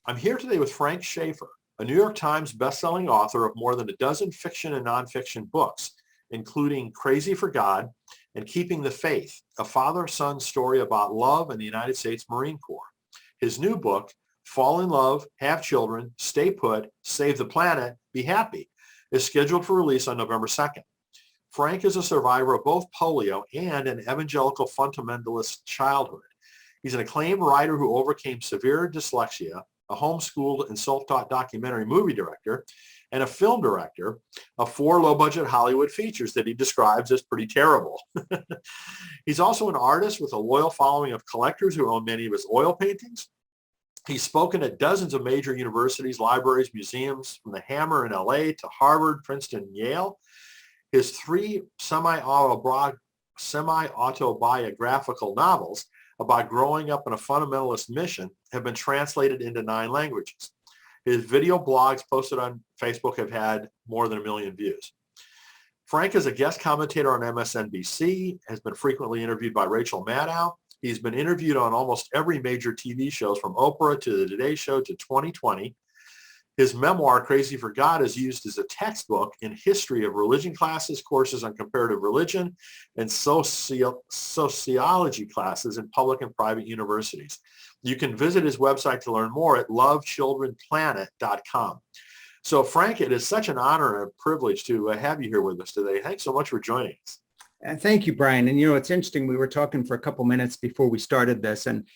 I'm here today with Frank Schaeffer, a New York Times bestselling author of more than a dozen fiction and nonfiction books, including Crazy for God and Keeping the Faith, a father-son story about love in the United States Marine Corps. His new book, Fall in Love, Have Children, Stay Put, Save the Planet, Be Happy, is scheduled for release on November 2nd. Frank is a survivor of both polio and an evangelical fundamentalist childhood. He's an acclaimed writer who overcame severe dyslexia, a homeschooled and self-taught documentary movie director, and a film director of 4 low-budget Hollywood features that he describes as pretty terrible. He's also an artist with a loyal following of collectors who own many of his oil paintings. He's spoken at dozens of major universities, libraries, museums, from the Hammer in LA to Harvard, Princeton, and Yale. His 3 semi-autobiographical novels about growing up in a fundamentalist mission have been translated into 9 languages. His video blogs posted on Facebook have had more than 1 million views. Frank is a guest commentator on MSNBC, has been frequently interviewed by Rachel Maddow. He's been interviewed on almost every major TV shows from Oprah to The Today Show to 2020. His memoir, Crazy for God, is used as a textbook in history of religion classes, courses on comparative religion, and sociology classes in public and private universities. You can visit his website to learn more at lovechildrenplanet.com. So, Frank, it is such an honor and a privilege to have you here with us today. Thanks so much for joining us. Thank you, Brian. And, it's interesting. We were talking for a couple minutes before we started this, and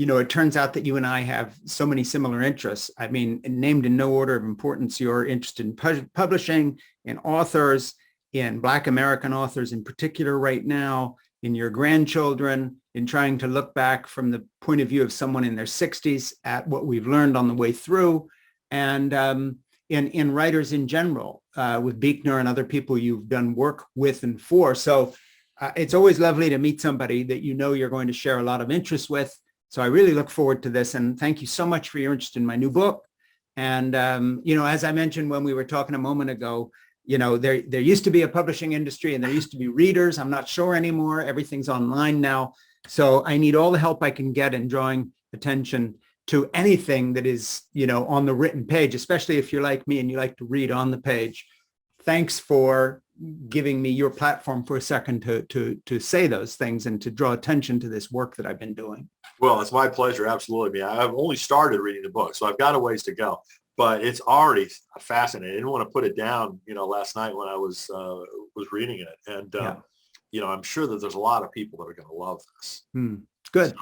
it turns out that you and I have so many similar interests. I mean, named in no order of importance, you're interested in publishing, in authors, in Black American authors in particular right now, in your grandchildren, in trying to look back from the point of view of someone in their 60s at what we've learned on the way through, and in writers in general, with Buechner and other people you've done work with and for. So it's always lovely to meet somebody that you're going to share a lot of interest with. So I really look forward to this, and thank you so much for your interest in my new book. And, as I mentioned when we were talking a moment ago, there used to be a publishing industry and there used to be readers. I'm not sure anymore. Everything's online now. So I need all the help I can get in drawing attention to anything that is, on the written page, especially if you're like me and you like to read on the page. Thanks for giving me your platform for a second to say those things and to draw attention to this work that I've been doing. Well, it's my pleasure. Absolutely. I've only started reading the book, so I've got a ways to go, but it's already fascinating. I didn't want to put it down, last night when I was reading it. And, I'm sure that there's a lot of people that are going to love this. Good. So,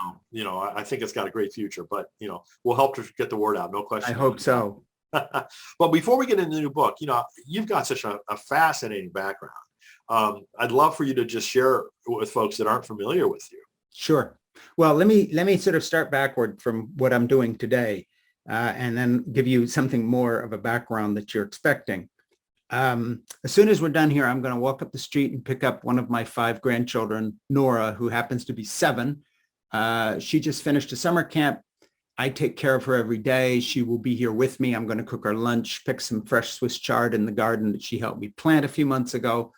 I think it's got a great future, but, we'll help to get the word out. No question. I hope so. Well, before we get into the new book, you've got such a fascinating background. I'd love for you to just share with folks that aren't familiar with you. Sure. Well, let me sort of start backward from what I'm doing today, and then give you something more of a background that you're expecting. As soon as we're done here, I'm going to walk up the street and pick up one of my 5 grandchildren, Nora, who happens to be 7. She just finished a summer camp. I take care of her every day. She will be here with me. I'm going to cook her lunch, pick some fresh Swiss chard in the garden that she helped me plant a few months ago.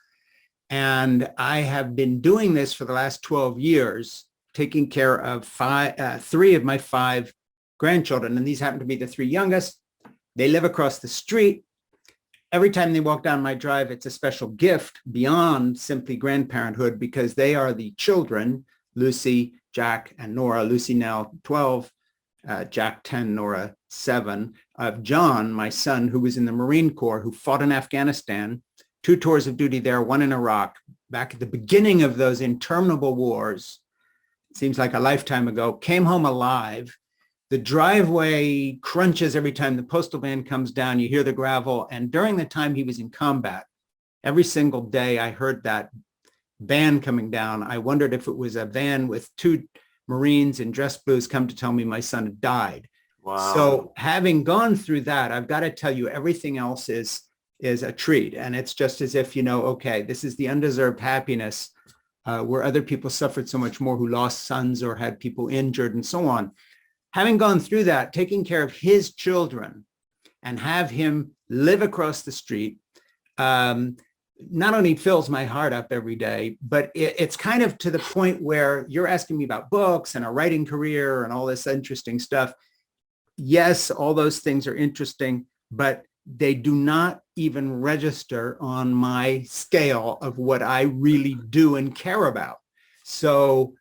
And I have been doing this for the last 12 years, taking care of 3 of my 5 grandchildren. And these happen to be the 3 youngest. They live across the street. Every time they walk down my drive, it's a special gift beyond simply grandparenthood, because they are the children, Lucy, Jack, and Nora. Lucy now 12, Jack 10, Nora 7, of John, my son, who was in the Marine Corps, who fought in Afghanistan, 2 tours of duty there, 1 in Iraq, back at the beginning of those interminable wars. It seems like a lifetime ago, came home alive. The driveway crunches every time the postal van comes down. You hear the gravel. And during the time he was in combat, every single day I heard that van coming down. I wondered if it was a van with 2 Marines in dress blues come to tell me my son had died. Wow. So having gone through that, I've got to tell you, everything else is a treat. And it's just as if, okay, this is the undeserved happiness where other people suffered so much more, who lost sons or had people injured and so on. Having gone through that, taking care of his children and have him live across the street, not only fills my heart up every day, but it's kind of to the point where you're asking me about books and a writing career and all this interesting stuff. yes, all those things are interesting, but they do not even register on my scale of what I really do and care about. So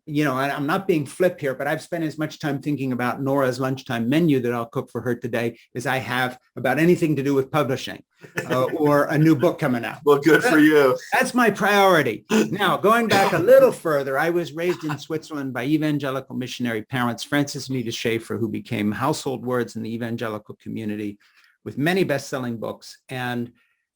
and I'm not being flip here, but I've spent as much time thinking about Nora's lunchtime menu that I'll cook for her today as I have about anything to do with publishing or a new book coming out. Well, good for you. That's my priority. Now, going back a little further, I was raised in Switzerland by evangelical missionary parents, Francis and Frank Schaeffer, who became household words in the evangelical community with many best-selling books. And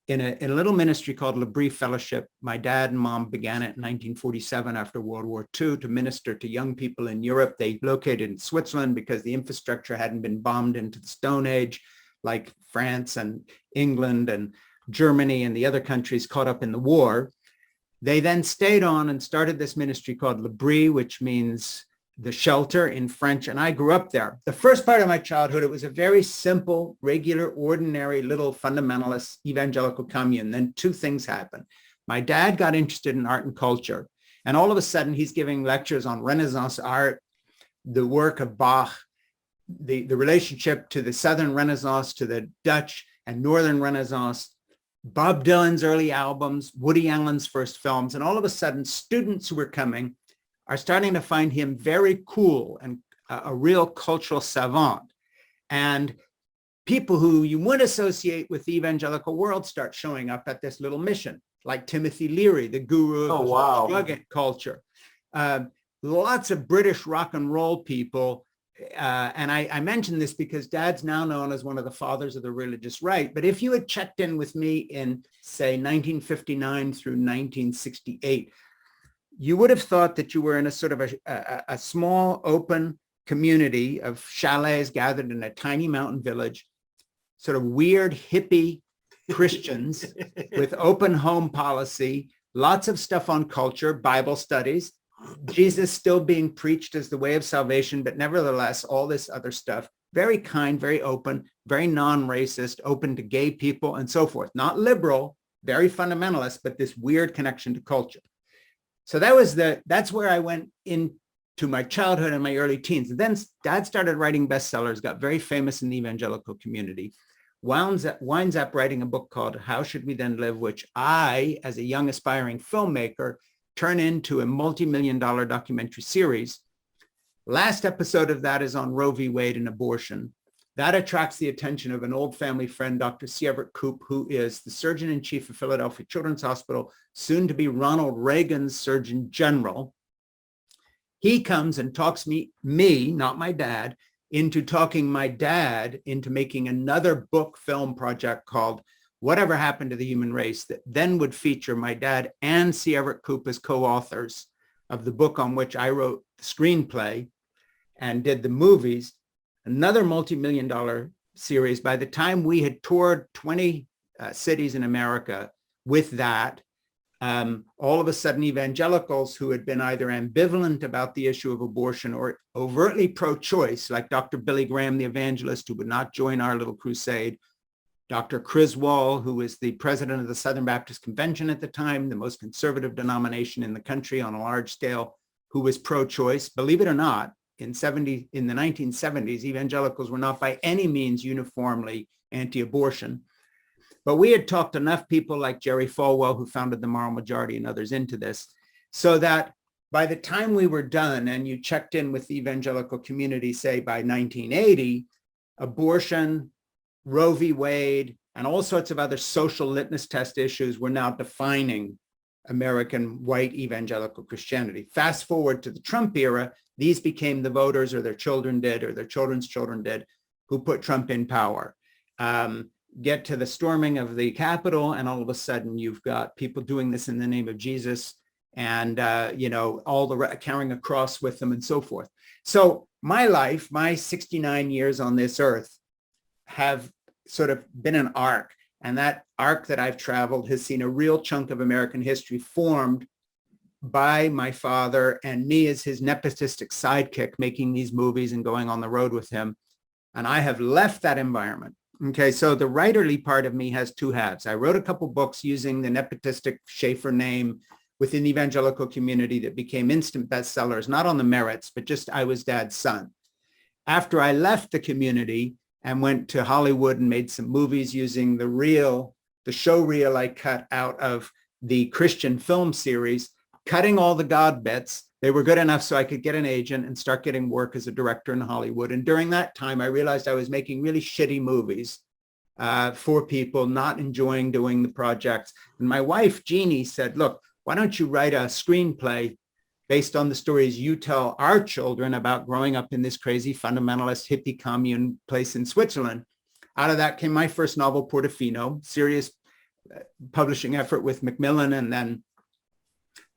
in a little ministry called L'Abri Fellowship, my dad and mom began it in 1947 after World War II to minister to young people in Europe. They located in Switzerland because the infrastructure hadn't been bombed into the Stone Age, like France and England and Germany and the other countries caught up in the war. They then stayed on and started this ministry called L'Abri, which means the shelter in French, and I grew up there. The first part of my childhood, it was a very simple, regular, ordinary little fundamentalist evangelical commune. Then two things happened. My dad got interested in art and culture, and all of a sudden he's giving lectures on Renaissance art, the work of Bach, the relationship to the Southern Renaissance, to the Dutch and Northern Renaissance, Bob Dylan's early albums, Woody Allen's first films, and all of a sudden students who were coming are starting to find him very cool and a real cultural savant. And people who you would associate with the evangelical world start showing up at this little mission, like Timothy Leary, the guru of drug culture. Lots of British rock and roll people. And I mention this because Dad's now known as one of the fathers of the religious right. But if you had checked in with me in, say, 1959 through 1968, you would have thought that you were in a sort of a small, open community of chalets gathered in a tiny mountain village, sort of weird hippie Christians with open home policy, lots of stuff on culture, Bible studies, Jesus still being preached as the way of salvation, but nevertheless, all this other stuff, very kind, very open, very non-racist, open to gay people and so forth. Not liberal, very fundamentalist, but this weird connection to culture. So that's where I went into my childhood and my early teens. And then Dad started writing bestsellers, got very famous in the evangelical community, winds up writing a book called How Should We Then Live, which I, as a young aspiring filmmaker, turn into a multi-million-dollar documentary series. Last episode of that is on Roe v. Wade and abortion. That attracts the attention of an old family friend, Dr. C. Everett Koop, who is the Surgeon in Chief of Philadelphia Children's Hospital, soon to be Ronald Reagan's Surgeon General. He comes and talks me, not my dad, into talking my dad into making another book film project called Whatever Happened to the Human Race, that then would feature my dad and C. Everett Koop as co-authors of the book on which I wrote the screenplay and did the movies. Another multi-million-dollar series. By the time we had toured 20 cities in America with that, all of a sudden evangelicals who had been either ambivalent about the issue of abortion or overtly pro-choice, like Dr. Billy Graham, the evangelist, who would not join our little crusade, Dr. Criswell, who was the president of the Southern Baptist Convention at the time, the most conservative denomination in the country on a large scale, who was pro-choice. Believe it or not, in the 1970s, evangelicals were not by any means uniformly anti-abortion. But we had talked enough people like Jerry Falwell, who founded the Moral Majority, and others into this, so that by the time we were done and you checked in with the evangelical community, say by 1980, abortion, Roe v. Wade, and all sorts of other social litmus test issues were now defining American white evangelical Christianity. Fast forward to the Trump era, these became the voters, or their children did, or their children's children did, who put Trump in power. Get to the storming of the Capitol, and all of a sudden you've got people doing this in the name of Jesus, and all the carrying a cross with them and so forth. So my life, my 69 years on this earth, have sort of been an arc, and that arc that I've traveled has seen a real chunk of American history formed by my father and me as his nepotistic sidekick, making these movies and going on the road with him. And I have left that environment. Okay, so the writerly part of me has two halves. I wrote a couple books using the nepotistic Schaeffer name within the evangelical community that became instant bestsellers, not on the merits, but just I was Dad's son. After I left the community and went to Hollywood and made some movies using the show reel I cut out of the Christian film series, cutting all the God bits. They were good enough so I could get an agent and start getting work as a director in Hollywood. And during that time, I realized I was making really shitty movies for people, not enjoying doing the projects. And my wife, Jeannie, said, look, why don't you write a screenplay based on the stories you tell our children about growing up in this crazy fundamentalist hippie commune place in Switzerland? Out of that came my first novel, Portofino, serious publishing effort with Macmillan, and then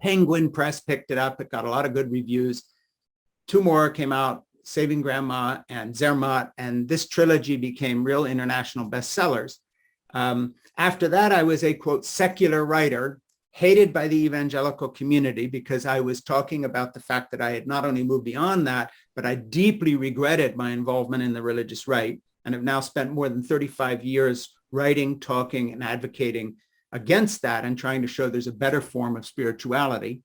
Penguin Press picked it up. It got a lot of good reviews. Two more came out, Saving Grandma and Zermatt, and this trilogy became real international bestsellers. After that, I was a, quote, secular writer, hated by the evangelical community because I was talking about the fact that I had not only moved beyond that, but I deeply regretted my involvement in the religious right and have now spent more than 35 years writing, talking, and advocating against that and trying to show there's a better form of spirituality.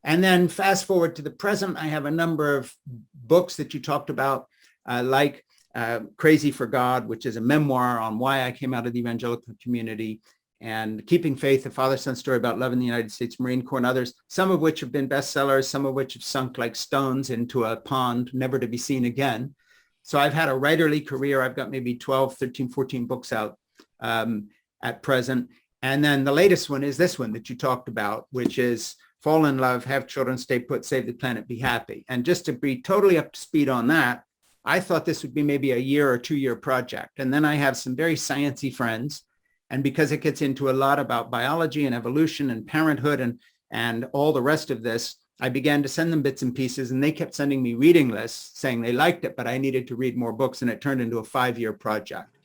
And then fast forward to the present, I have a number of books that you talked about, like Crazy for God, which is a memoir on why I came out of the evangelical community, and Keeping Faith, a father-son story about love in the United States Marine Corps, and others, some of which have been bestsellers, some of which have sunk like stones into a pond, never to be seen again. So I've had a writerly career. I've got maybe 12, 13, 14 books out at present. And then the latest one is this one that you talked about, which is Fall in Love, Have Children, Stay Put, Save the Planet, Be Happy. And just to be totally up to speed on that, I thought this would be maybe a year or 2 year project. And then I have some very sciencey friends. And because it gets into a lot about biology and evolution and parenthood and all the rest of this, I began to send them bits and pieces, and they kept sending me reading lists saying they liked it, but I needed to read more books, and it turned into a 5-year project.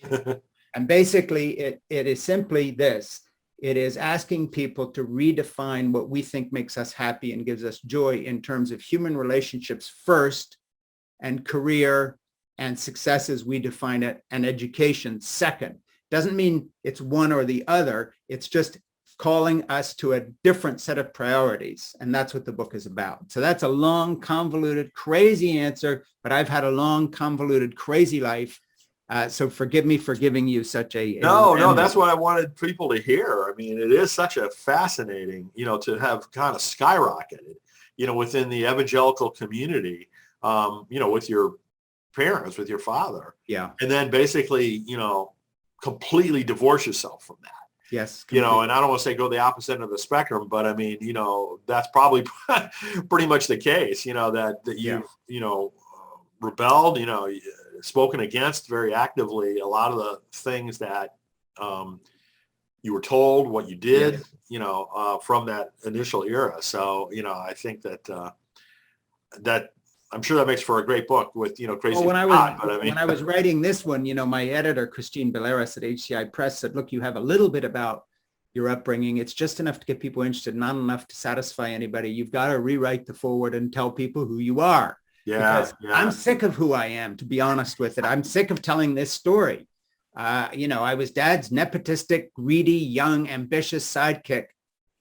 And basically, it is simply this. It is asking people to redefine what we think makes us happy and gives us joy in terms of human relationships first, and career and success as we define it, and education second. Doesn't mean it's one or the other. It's just calling us to a different set of priorities. And that's what the book is about. So that's a long, convoluted, crazy answer, but I've had a long, convoluted, crazy life. So forgive me for giving you such a... No, that's what I wanted people to hear. I mean, it is such a fascinating, to have kind of skyrocketed, within the evangelical community, with your parents, with your father. Yeah. And then basically, completely divorce yourself from that. Yes. Completely. And I don't want to say go the opposite end of the spectrum, but I mean, that's probably pretty much the case, that you've, rebelled, spoken against very actively a lot of the things that you were told, what you did, from that initial era. So, I think that I'm sure that makes for a great book with, crazy. Well, when I was writing this one, my editor, Christine Belleras at HCI Press, said, look, you have a little bit about your upbringing. It's just enough to get people interested, not enough to satisfy anybody. You've got to rewrite the foreword and tell people who you are. Yeah. I'm sick of who I am, to be honest with it. I'm sick of telling this story. I was Dad's nepotistic, greedy, young, ambitious sidekick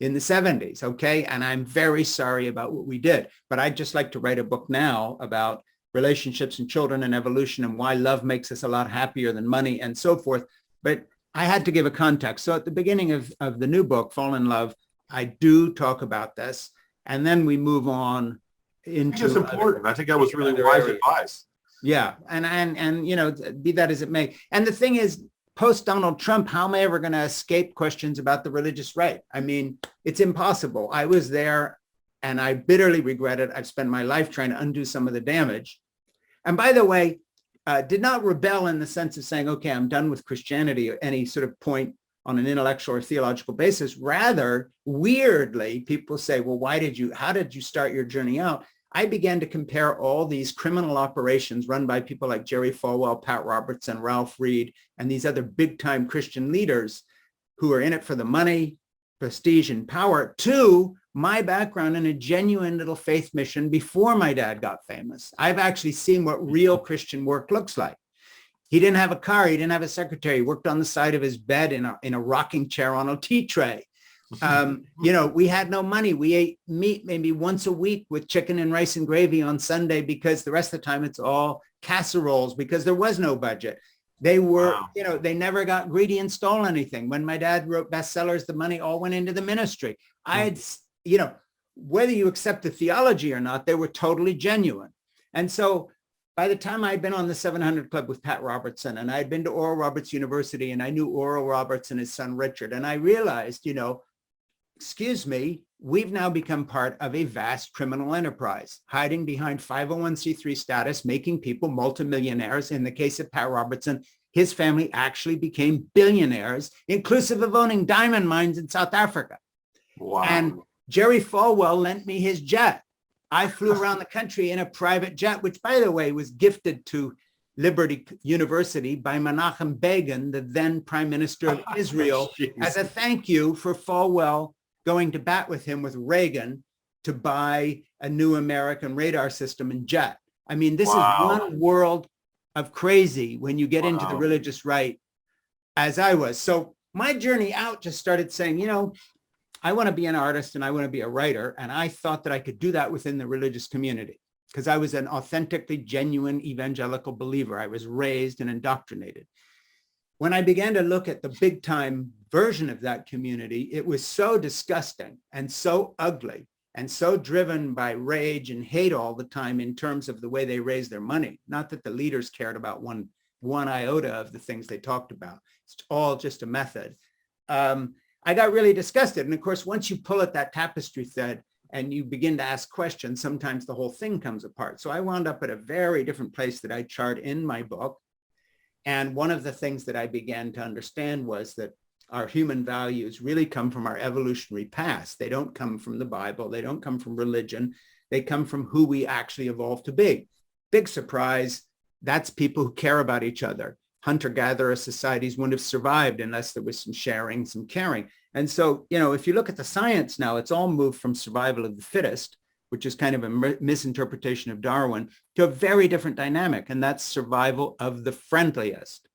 in the 70s, okay? And I'm very sorry about what we did. But I'd just like to write a book now about relationships and children and evolution and why love makes us a lot happier than money and so forth. But I had to give a context. So at the beginning of the new book, Fall in Love, I do talk about this. And then we move on into... It's important. I think that was really wise advice. Yeah. And be that as it may. And the thing is, post Donald Trump, how am I ever going to escape questions about the religious right? I mean, it's impossible. I was there and I bitterly regret it. I've spent my life trying to undo some of the damage. And by the way, did not rebel in the sense of saying, okay, I'm done with Christianity or any sort of point on an intellectual or theological basis. Rather, weirdly, people say, well, how did you start your journey out? I began to compare all these criminal operations run by people like Jerry Falwell, Pat Robertson, Ralph Reed, and these other big-time Christian leaders who are in it for the money, prestige, and power, to my background in a genuine little faith mission before my dad got famous. I've actually seen what real Christian work looks like. He didn't have a car. He didn't have a secretary. He worked on the side of his bed in a rocking chair on a tea tray. We had no money. We ate meat maybe once a week with chicken and rice and gravy on Sunday, because the rest of the time it's all casseroles, because there was no budget. They were, Wow. they never got greedy and stole anything. When my dad wrote bestsellers, the money all went into the ministry. I had, whether you accept the theology or not, they were totally genuine. And so by the time I'd been on the 700 Club with Pat Robertson, and I'd been to Oral Roberts University, and I knew Oral Roberts and his son Richard, and I realized, excuse me, we've now become part of a vast criminal enterprise, hiding behind 501c3 status, making people multimillionaires. In the case of Pat Robertson, his family actually became billionaires, inclusive of owning diamond mines in South Africa. Wow. And Jerry Falwell lent me his jet. I flew around the country in a private jet, which, by the way, was gifted to Liberty University by Menachem Begin, the then Prime Minister of Israel, as a thank you for Falwell going to bat with him with Reagan to buy a new American radar system and jet. I mean, this is one world of crazy when you get into the religious right, as I was. So my journey out just started saying, I want to be an artist and I want to be a writer. And I thought that I could do that within the religious community, because I was an authentically genuine evangelical believer. I was raised and indoctrinated. When I began to look at the big time version of that community, it was so disgusting and so ugly and so driven by rage and hate all the time in terms of the way they raised their money. Not that the leaders cared about one iota of the things they talked about. It's all just a method. I got really disgusted. And of course, once you pull at that tapestry thread and you begin to ask questions, sometimes the whole thing comes apart. So I wound up at a very different place that I chart in my book. And one of the things that I began to understand was that our human values really come from our evolutionary past. They don't come from the Bible. They don't come from religion. They come from who we actually evolved to be. Big surprise, that's people who care about each other. Hunter-gatherer societies wouldn't have survived unless there was some sharing, some caring. And so, if you look at the science now, it's all moved from survival of the fittest, which is kind of a misinterpretation of Darwin, to a very different dynamic. And that's survival of the friendliest,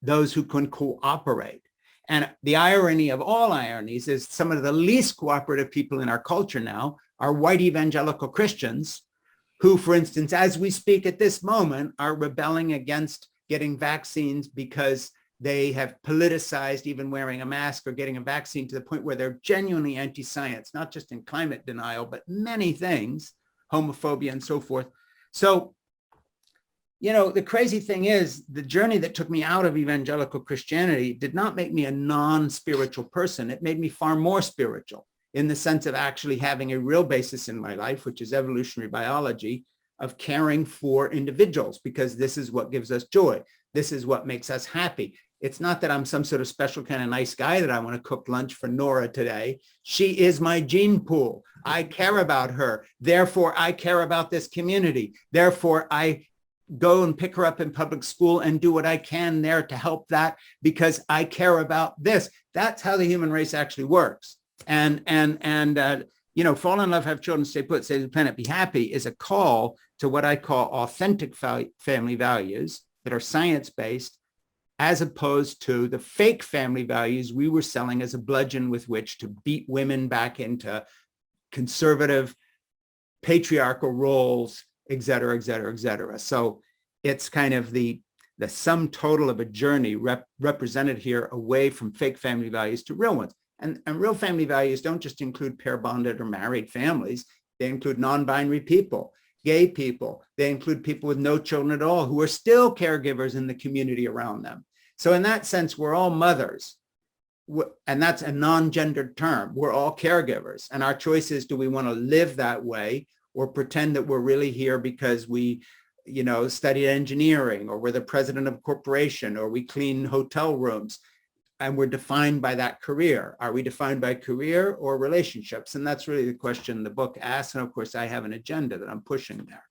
those who can cooperate. And the irony of all ironies is some of the least cooperative people in our culture now are white evangelical Christians who, for instance, as we speak at this moment, are rebelling against getting vaccines because they have politicized even wearing a mask or getting a vaccine to the point where they're genuinely anti-science, not just in climate denial, but many things, homophobia and so forth. So, the crazy thing is the journey that took me out of evangelical Christianity did not make me a non-spiritual person. It made me far more spiritual in the sense of actually having a real basis in my life, which is evolutionary biology, of caring for individuals, because this is what gives us joy. This is what makes us happy. It's not that I'm some sort of special kind of nice guy that I want to cook lunch for Nora today. She is my gene pool. I care about her. Therefore, I care about this community. Therefore, I go and pick her up in public school and do what I can there to help that because I care about this. That's how the human race actually works. And fall in love, have children, stay put, save the planet, be happy is a call to what I call authentic family values that are science-based, as opposed to the fake family values we were selling as a bludgeon with which to beat women back into conservative patriarchal roles, et cetera, et cetera, et cetera. So it's kind of the sum total of a journey represented here away from fake family values to real ones. And real family values don't just include pair bonded or married families. They include non-binary people, gay people. They include people with no children at all who are still caregivers in the community around them. So in that sense, we're all mothers. And that's a non-gendered term. We're all caregivers. And our choice is, do we want to live that way or pretend that we're really here because we, studied engineering, or we're the president of a corporation, or we clean hotel rooms, and we're defined by that career. Are we defined by career or relationships? And that's really the question the book asks. And of course, I have an agenda that I'm pushing there.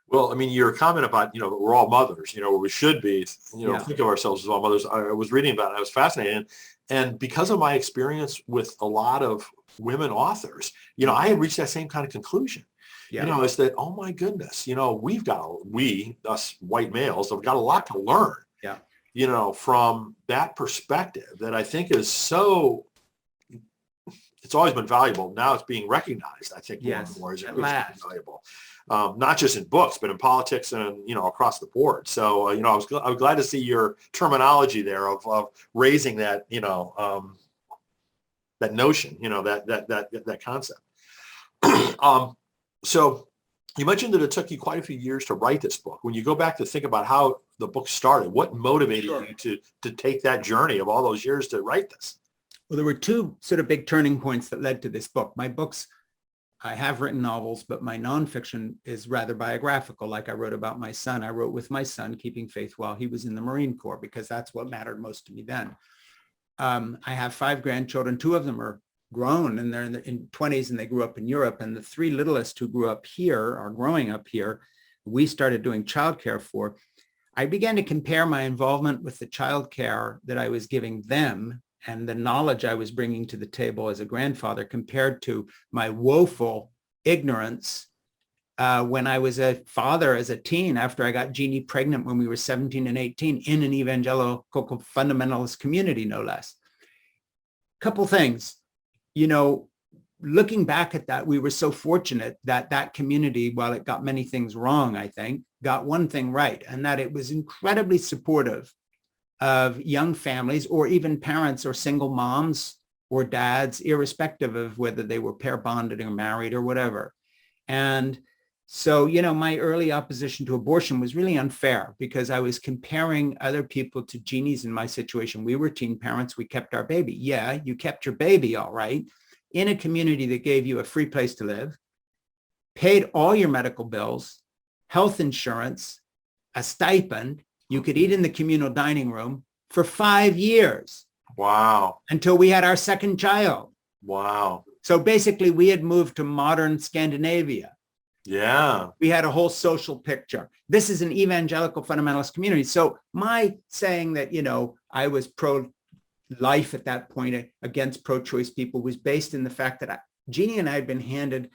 Well, your comment about, we're all mothers, or we should be, think of ourselves as all mothers. I was reading about it. I was fascinated. And because of my experience with a lot of women authors, I had reached that same kind of conclusion. Yeah. Is that, oh my goodness, us white males, have got a lot to learn. Yeah. From that perspective that I think is so it's always been valuable. Now it's being recognized, I think, more and Yes, more as at increasingly last. valuable, not just in books, but in politics and, across the board. So, I was glad to see your terminology there of raising that, that notion, that concept. So you mentioned that it took you quite a few years to write this book. When you go back to think about how the book started, what motivated Sure. you to take that journey of all those years to write this? Well, there were two sort of big turning points that led to this book. My books, I have written novels, but my nonfiction is rather biographical. Like I wrote about my son. I wrote with my son, keeping faith while he was in the Marine Corps, because that's what mattered most to me then. I have 5 grandchildren. 2 of them are grown and they're in 20s and they grew up in Europe. And the 3 littlest who grew up here are growing up here. We started doing childcare for. I began to compare my involvement with the childcare that I was giving them and the knowledge I was bringing to the table as a grandfather compared to my woeful ignorance when I was a father as a teen, after I got Jeannie pregnant when we were 17 and 18 in an evangelical fundamentalist community, no less. Couple things, looking back at that, we were so fortunate that that community, while it got many things wrong, I think, got one thing right, and that it was incredibly supportive of young families or even parents or single moms or dads, irrespective of whether they were pair bonded or married or whatever. And so, my early opposition to abortion was really unfair because I was comparing other people to Jeannie's in my situation. We were teen parents. We kept our baby. Yeah, you kept your baby, all right, in a community that gave you a free place to live, paid all your medical bills, health insurance, a stipend. You could eat in the communal dining room for 5 years. Wow. Until we had our second child. Wow. So basically we had moved to modern Scandinavia. Yeah. We had a whole social picture. This is an evangelical fundamentalist community. So my saying that, I was pro-life at that point against pro-choice people was based in the fact that Jeannie and I had been handed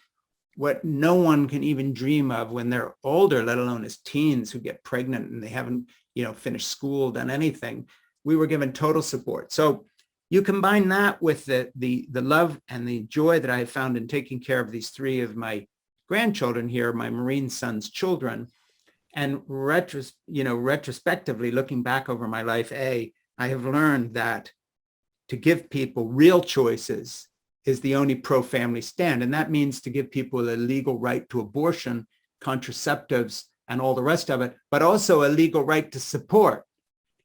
what no one can even dream of when they're older, let alone as teens who get pregnant and they haven't, finished school, done anything. We were given total support. So you combine that with the love and the joy that I have found in taking care of these 3 of my grandchildren here, my Marine son's children, and retrospectively looking back over my life, I have learned that to give people real choices is the only pro-family stand. And that means to give people a legal right to abortion, contraceptives, and all the rest of it, but also a legal right to support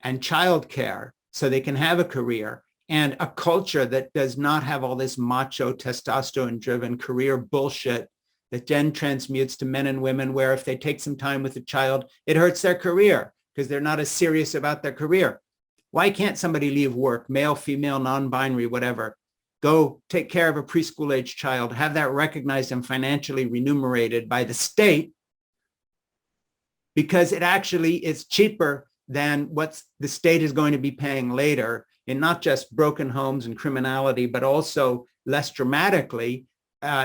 and childcare so they can have a career, and a culture that does not have all this macho, testosterone-driven career bullshit that then transmutes to men and women where if they take some time with a child, it hurts their career because they're not as serious about their career. Why can't somebody leave work, male, female, non-binary, whatever, go take care of a preschool-age child, have that recognized and financially remunerated by the state, because it actually is cheaper than what the state is going to be paying later in not just broken homes and criminality, but also less dramatically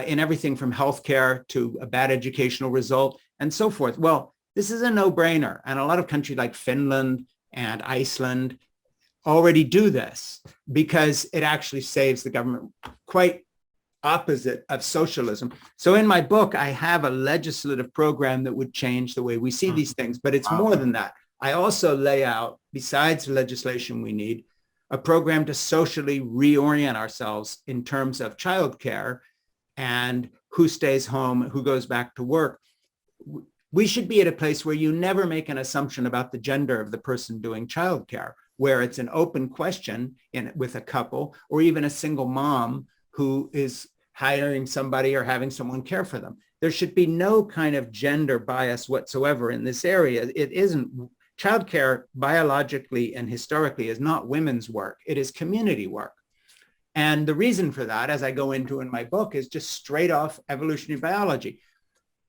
in everything from healthcare to a bad educational result and so forth. Well, this is a no-brainer. And a lot of countries like Finland and Iceland already do this because it actually saves the government, quite opposite of socialism. So in my book, I have a legislative program that would change the way we see these things, but it's more than that. I also lay out, besides the legislation we need, a program to socially reorient ourselves in terms of childcare and who stays home, who goes back to work. We should be at a place where you never make an assumption about the gender of the person doing childcare, where it's an open question with a couple or even a single mom who is hiring somebody or having someone care for them. There should be no kind of gender bias whatsoever in this area. It isn't. Childcare biologically and historically is not women's work. It is community work. And the reason for that, as I go into in my book, is just straight off evolutionary biology.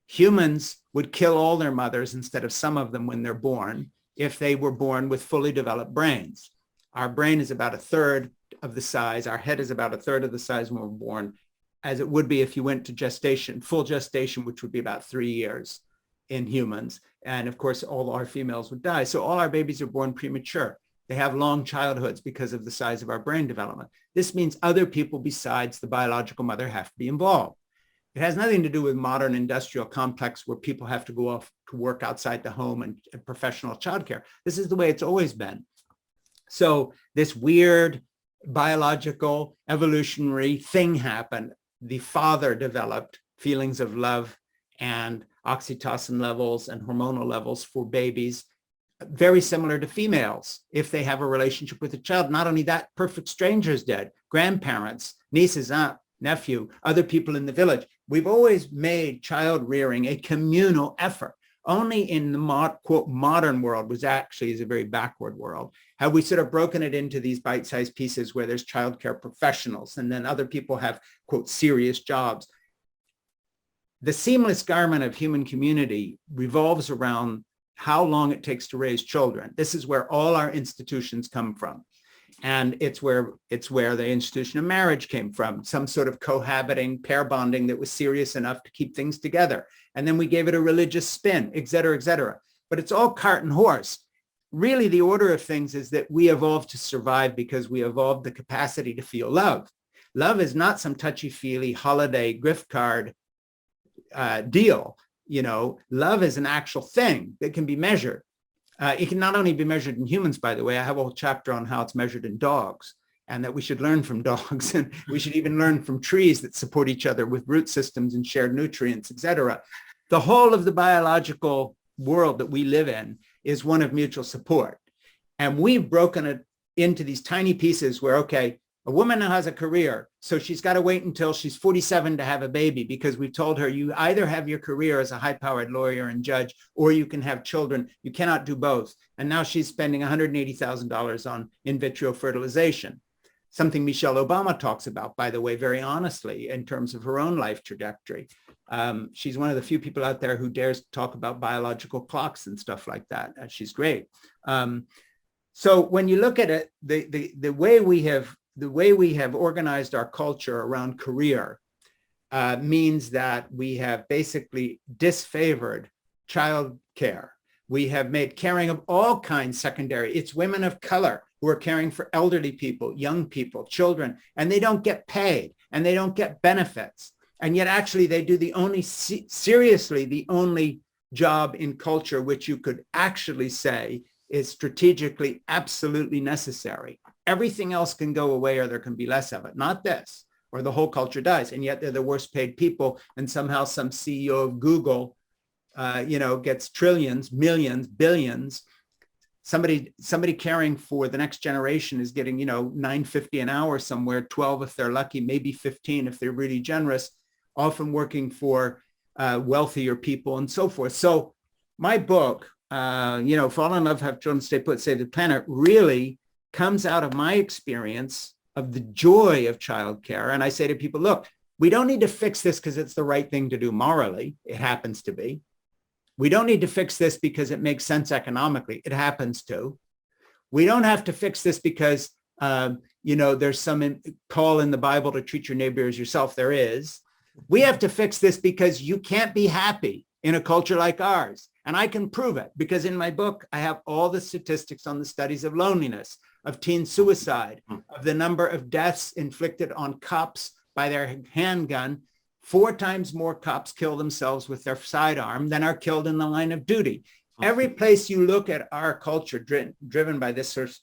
Humans would kill all their mothers instead of some of them when they're born if they were born with fully developed brains. Our brain is about a third of the size. Our head is about a third of the size when we're born, as it would be if you went to gestation, full gestation, which would be about 3 years in humans. And of course, all our females would die. So all our babies are born premature. They have long childhoods because of the size of our brain development. This means other people besides the biological mother have to be involved. It has nothing to do with modern industrial complex where people have to go off to work outside the home and professional childcare. This is the way it's always been. So this weird biological evolutionary thing happened. The father developed feelings of love and oxytocin levels and hormonal levels for babies, very similar to females if they have a relationship with a child. Not only that, perfect strangers did, grandparents, nieces, aunt, nephew, other people in the village. We've always made child rearing a communal effort. Only in the quote modern world, which actually is a very backward world, have we sort of broken it into these bite-sized pieces where there's childcare professionals and then other people have quote serious jobs. The seamless garment of human community revolves around how long it takes to raise children. This is where all our institutions come from. And it's where the institution of marriage came from, some sort of cohabiting, pair bonding that was serious enough to keep things together. And then we gave it a religious spin, et cetera, et cetera. But it's all cart and horse. Really, the order of things is that we evolved to survive because we evolved the capacity to feel love. Love is not some touchy-feely holiday gift card deal. You know, love is an actual thing that can be measured. It can not only be measured in humans, by the way. I have a whole chapter on how it's measured in dogs and that we should learn from dogs. And we should even learn from trees that support each other with root systems and shared nutrients, et cetera. The whole of the biological world that we live in is one of mutual support. And we've broken it into these tiny pieces where, okay, a woman now has a career, so she's got to wait until she's 47 to have a baby because we've told her you either have your career as a high-powered lawyer and judge or you can have children. You cannot do both. And now she's spending $180,000 on in vitro fertilization, something Michelle Obama talks about, by the way, very honestly in terms of her own life trajectory. She's one of the few people out there who dares to talk about biological clocks and stuff like that. She's great. So when you look at it, the way we have organized our culture around career means that we have basically disfavored child care. We have made caring of all kinds secondary. It's women of color who are caring for elderly people, young people, children, and they don't get paid and they don't get benefits. And yet actually they do the only, seriously, the only job in culture which you could actually say is strategically absolutely necessary. Everything else can go away or there can be less of it, not this, or the whole culture dies. And yet they're the worst paid people. And somehow some CEO of Google, gets trillions, millions, billions. Somebody caring for the next generation is getting, $9.50 an hour somewhere, 12 if they're lucky, maybe 15 if they're really generous, often working for wealthier people and so forth. So my book, Fall in Love, Have Children, Stay Put, Save the Planet, really comes out of my experience of the joy of childcare. And I say to people, look, we don't need to fix this because it's the right thing to do morally. It happens to be. We don't need to fix this because it makes sense economically. It happens to. We don't have to fix this because, there's some call in the Bible to treat your neighbor as yourself. There is. We have to fix this because you can't be happy in a culture like ours. And I can prove it because in my book, I have all the statistics on the studies of loneliness, of teen suicide, of the number of deaths inflicted on cops by their handgun. 4 times more cops kill themselves with their sidearm than are killed in the line of duty. Every place you look at our culture driven by this sort of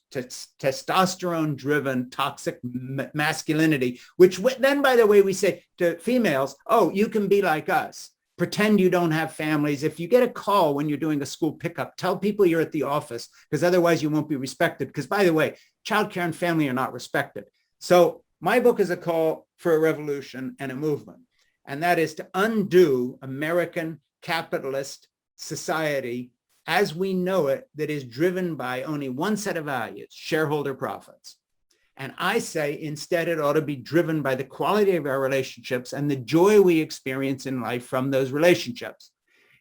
testosterone-driven toxic masculinity, which then, by the way, we say to females, oh, you can be like us. Pretend you don't have families. If you get a call when you're doing a school pickup, tell people you're at the office because otherwise you won't be respected. Because by the way, childcare and family are not respected. So my book is a call for a revolution and a movement. And that is to undo American capitalist society as we know it, that is driven by only one set of values, shareholder profits. And I say instead it ought to be driven by the quality of our relationships and the joy we experience in life from those relationships.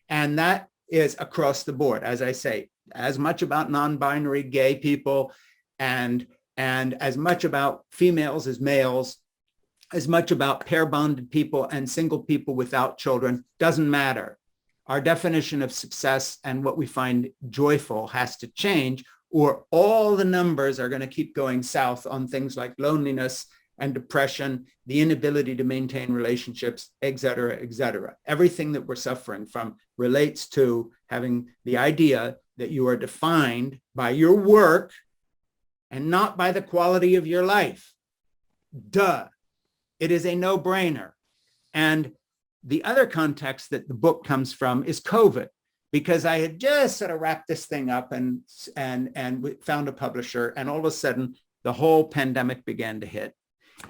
And that is across the board, as I say, as much about non-binary gay people and as much about females as males, as much about pair bonded people and single people without children, doesn't matter. Our definition of success and what we find joyful has to change, or all the numbers are going to keep going south on things like loneliness and depression, the inability to maintain relationships, et cetera, et cetera. Everything that we're suffering from relates to having the idea that you are defined by your work and not by the quality of your life. Duh. It is a no-brainer. And the other context that the book comes from is COVID, because I had just sort of wrapped this thing up and found a publisher, and all of a sudden the whole pandemic began to hit.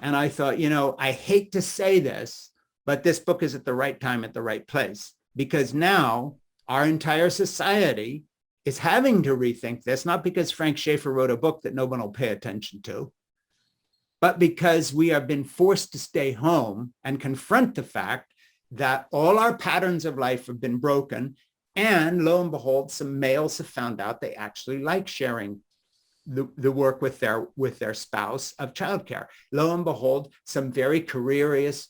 And I thought, I hate to say this, but this book is at the right time, at the right place, because now our entire society is having to rethink this, not because Frank Schaeffer wrote a book that no one will pay attention to, but because we have been forced to stay home and confront the fact that all our patterns of life have been broken. And lo and behold, some males have found out they actually like sharing the work with their spouse of childcare. Lo and behold, some very careerist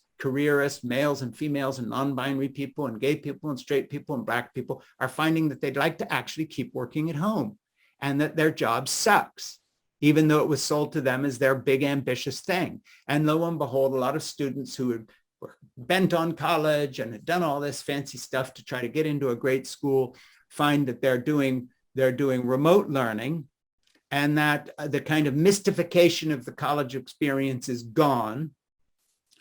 males and females and non-binary people and gay people and straight people and black people are finding that they'd like to actually keep working at home and that their job sucks, even though it was sold to them as their big ambitious thing. And lo and behold, a lot of students who were bent on college and had done all this fancy stuff to try to get into a great school find that they're doing remote learning, and that the kind of mystification of the college experience is gone.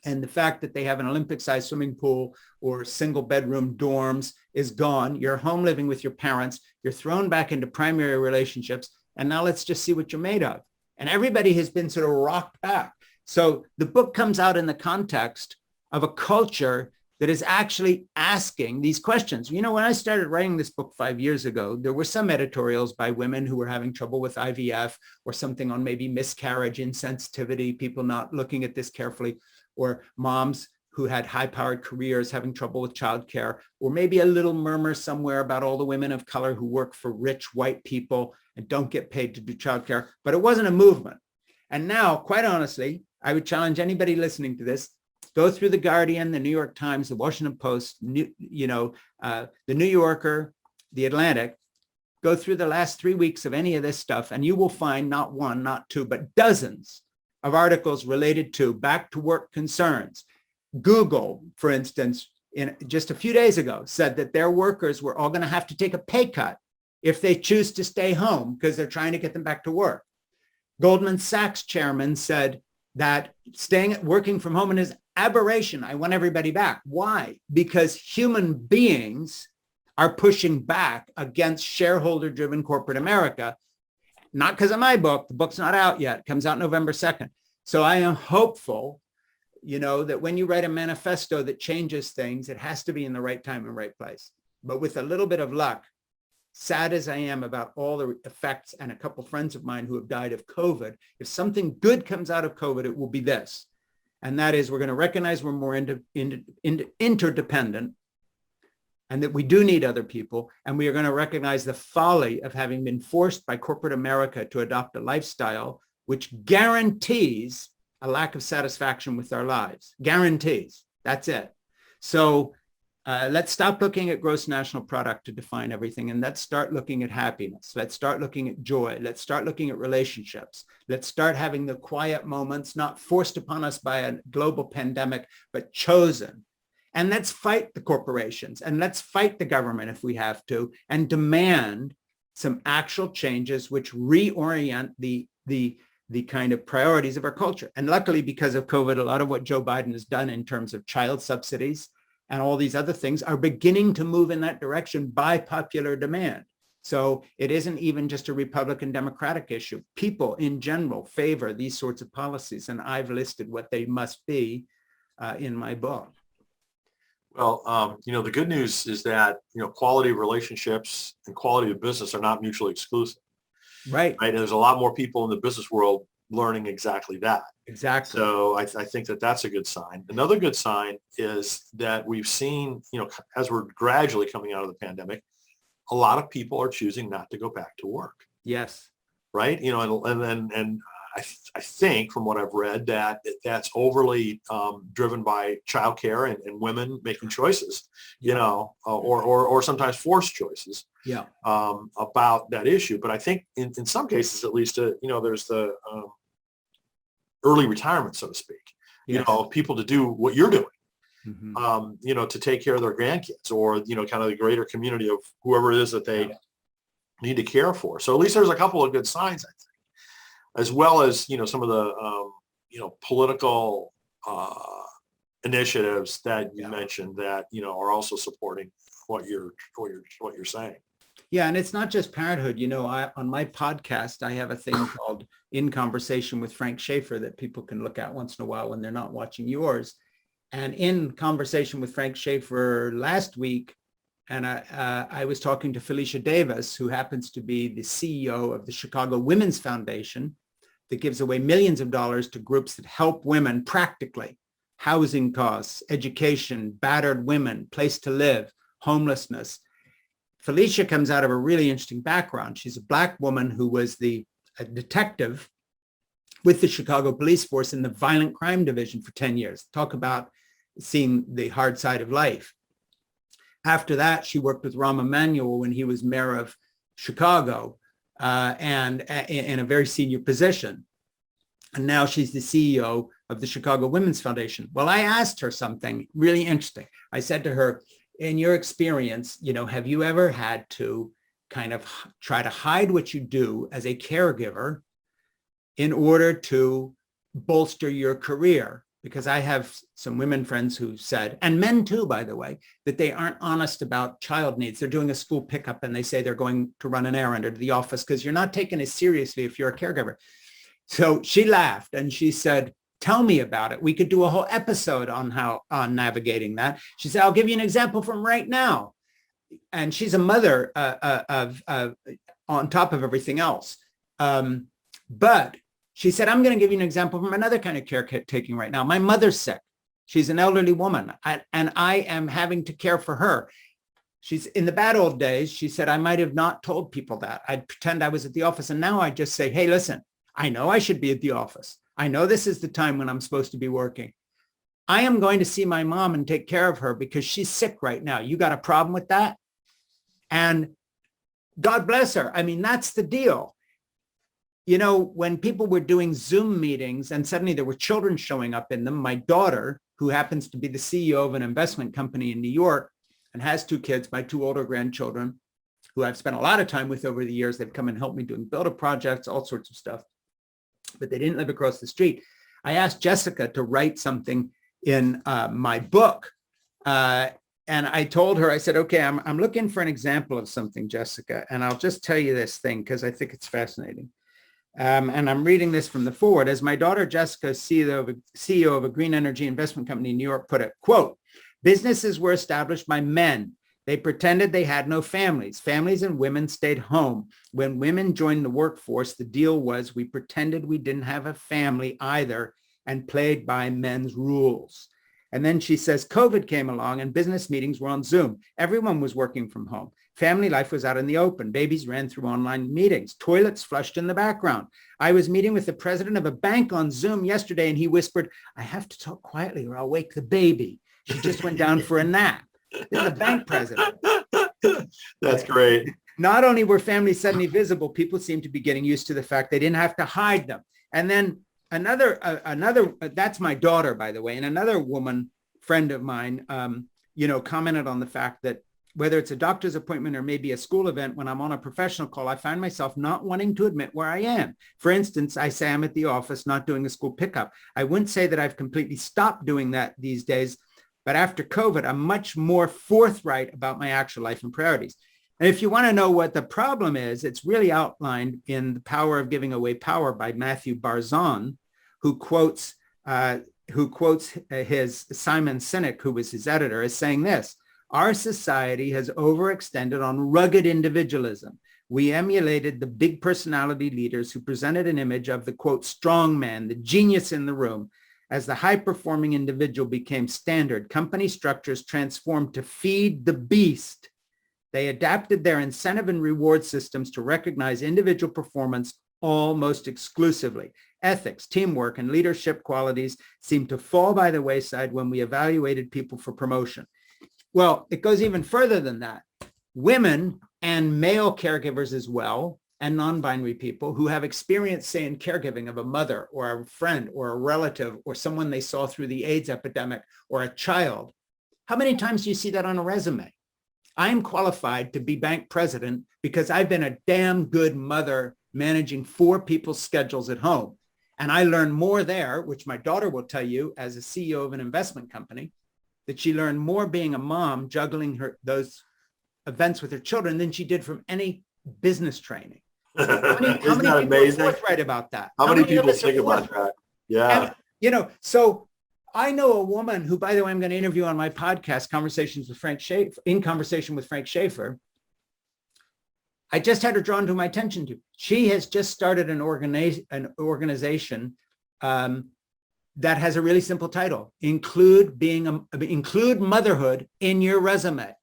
And the fact that they have an Olympic-sized swimming pool or single bedroom dorms is gone. You're home living with your parents. You're thrown back into primary relationships. And now let's just see what you're made of. And everybody has been sort of rocked back. So the book comes out in the context of a culture that is actually asking these questions. When I started writing this book 5 years ago, there were some editorials by women who were having trouble with IVF or something on maybe miscarriage, insensitivity, people not looking at this carefully, or moms who had high-powered careers having trouble with childcare, or maybe a little murmur somewhere about all the women of color who work for rich white people and don't get paid to do childcare, but it wasn't a movement. And now, quite honestly, I would challenge anybody listening to this, go through The Guardian, the New York Times, the Washington Post, the New Yorker, the Atlantic, go through the last 3 weeks of any of this stuff, and you will find not one, not two, but dozens of articles related to back to work concerns. Google, for instance, just a few days ago, said that their workers were all going to have to take a pay cut if they choose to stay home because they're trying to get them back to work. Goldman Sachs chairman said that working from home is aberration. I want everybody back. Why? Because human beings are pushing back against shareholder-driven corporate America. Not because of my book. The book's not out yet. It comes out November 2nd. So I am hopeful, that when you write a manifesto that changes things, it has to be in the right time and right place. But with a little bit of luck, sad as I am about all the effects, and a couple friends of mine who have died of COVID, if something good comes out of COVID, it will be this. And that is, we're going to recognize we're more interdependent, and that we do need other people. And we are going to recognize the folly of having been forced by corporate America to adopt a lifestyle which guarantees a lack of satisfaction with our lives. Guarantees. That's it. So let's stop looking at gross national product to define everything, and let's start looking at happiness. Let's start looking at joy. Let's start looking at relationships. Let's start having the quiet moments, not forced upon us by a global pandemic, but chosen. And let's fight the corporations, and let's fight the government if we have to, and demand some actual changes which reorient the kind of priorities of our culture. And luckily, because of COVID, a lot of what Joe Biden has done in terms of child subsidies and all these other things are beginning to move in that direction by popular demand. So it isn't even just a Republican Democratic issue. People in general favor these sorts of policies, and I've listed what they must be in my book. Well, the good news is that, quality of relationships and quality of business are not mutually exclusive. Right. And there's a lot more people in the business world learning exactly that. Exactly. So I think that that's a good sign. Another good sign is that we've seen, as we're gradually coming out of the pandemic, a lot of people are choosing not to go back to work. Yes. Right. And I think from what I've read that that's overly driven by childcare and women making choices, or sometimes forced choices about that issue. But I think in some cases, at least, there's the early retirement, so to speak, people to do what you're doing. To take care of their grandkids or, kind of the greater community of whoever it is that they need to care for. So at least there's a couple of good signs, I think, as well as, some of the, political initiatives that you mentioned that, are also supporting what you're saying. Yeah. And it's not just parenthood. On my podcast, I have a thing called In Conversation with Frank Schaeffer that people can look at once in a while when they're not watching yours. And in Conversation with Frank Schaeffer last week, and I was talking to Felicia Davis, who happens to be the CEO of the Chicago Women's Foundation that gives away millions of dollars to groups that help women practically. Housing costs, education, battered women, place to live, homelessness. Felicia comes out of a really interesting background. She's a Black woman who was a detective with the Chicago Police Force in the Violent Crime Division for 10 years. Talk about seeing the hard side of life. After that, she worked with Rahm Emanuel when he was mayor of Chicago, and in a very senior position. And now she's the CEO of the Chicago Women's Foundation. Well, I asked her something really interesting. I said to her, in your experience, have you ever had to kind of try to hide what you do as a caregiver in order to bolster your career? Because I have some women friends who said, and men too, by the way, that they aren't honest about child needs. They're doing a school pickup and they say they're going to run an errand or to the office because you're not taking it seriously if you're a caregiver. So she laughed and she said, tell me about it. We could do a whole episode on navigating that. She said, I'll give you an example from right now. And she's a mother on top of everything else. But she said, I'm going to give you an example from another kind of caretaking right now. My mother's sick. She's an elderly woman, and I am having to care for her. She's in the bad old days. She said, I might have not told people that. I'd pretend I was at the office. And now I just say, hey, listen, I know I should be at the office. I know this is the time when I'm supposed to be working. I am going to see my mom and take care of her because she's sick right now. You got a problem with that? And God bless her. I mean, that's the deal. When people were doing Zoom meetings and suddenly there were children showing up in them, my daughter, who happens to be the CEO of an investment company in New York and has 2 kids, my 2 older grandchildren, who I've spent a lot of time with over the years. They've come and helped me doing builder projects, all sorts of stuff, but they didn't live across the street. I asked Jessica to write something in my book. And I told her, I said, okay, I'm looking for an example of something, Jessica. And I'll just tell you this thing because I think it's fascinating. And I'm reading this from the forward. As my daughter Jessica, CEO of a green energy investment company in New York, put it, quote, businesses were established by men. They pretended they had no families. Families and women stayed home. When women joined the workforce, the deal was we pretended we didn't have a family either and played by men's rules. And then she says, COVID came along and business meetings were on Zoom. Everyone was working from home. Family life was out in the open. Babies ran through online meetings. Toilets flushed in the background. I was meeting with the president of a bank on Zoom yesterday, and he whispered, I have to talk quietly or I'll wake the baby. She just went down for a nap. This is the bank president. That's great. Not only were families suddenly visible, people seemed to be getting used to the fact they didn't have to hide them. And then another, that's my daughter, by the way, and another woman friend of mine, commented on the fact that whether it's a doctor's appointment or maybe a school event, when I'm on a professional call, I find myself not wanting to admit where I am. For instance, I say I'm at the office, not doing a school pickup. I wouldn't say that I've completely stopped doing that these days, but after COVID, I'm much more forthright about my actual life and priorities. And if you want to know what the problem is, it's really outlined in The Power of Giving Away Power by Matthew Barzon, who quotes his Simon Sinek, who was his editor, as saying this: our society has overextended on rugged individualism. We emulated the big personality leaders who presented an image of the, quote, strong man, the genius in the room. As the high-performing individual became standard, company structures transformed to feed the beast. They adapted their incentive and reward systems to recognize individual performance almost exclusively. Ethics, teamwork, and leadership qualities seem to fall by the wayside when we evaluated people for promotion. Well, it goes even further than that. Women and male caregivers as well, and non-binary people who have experience, say, in caregiving of a mother or a friend or a relative or someone they saw through the AIDS epidemic or a child. How many times do you see that on a resume? I'm qualified to be bank president because I've been a damn good mother managing 4 people's schedules at home. And I learned more there, which my daughter will tell you as a CEO of an investment company, that she learned more being a mom juggling those events with her children than she did from any business training. How many people are forthright about that? How many people think about that? Yeah. And, so I know a woman who, by the way, I'm going to interview on my podcast, In Conversation with Frank Schaeffer. I just had her drawn to my attention to. She has just started an organization that has a really simple title: include motherhood in your resume.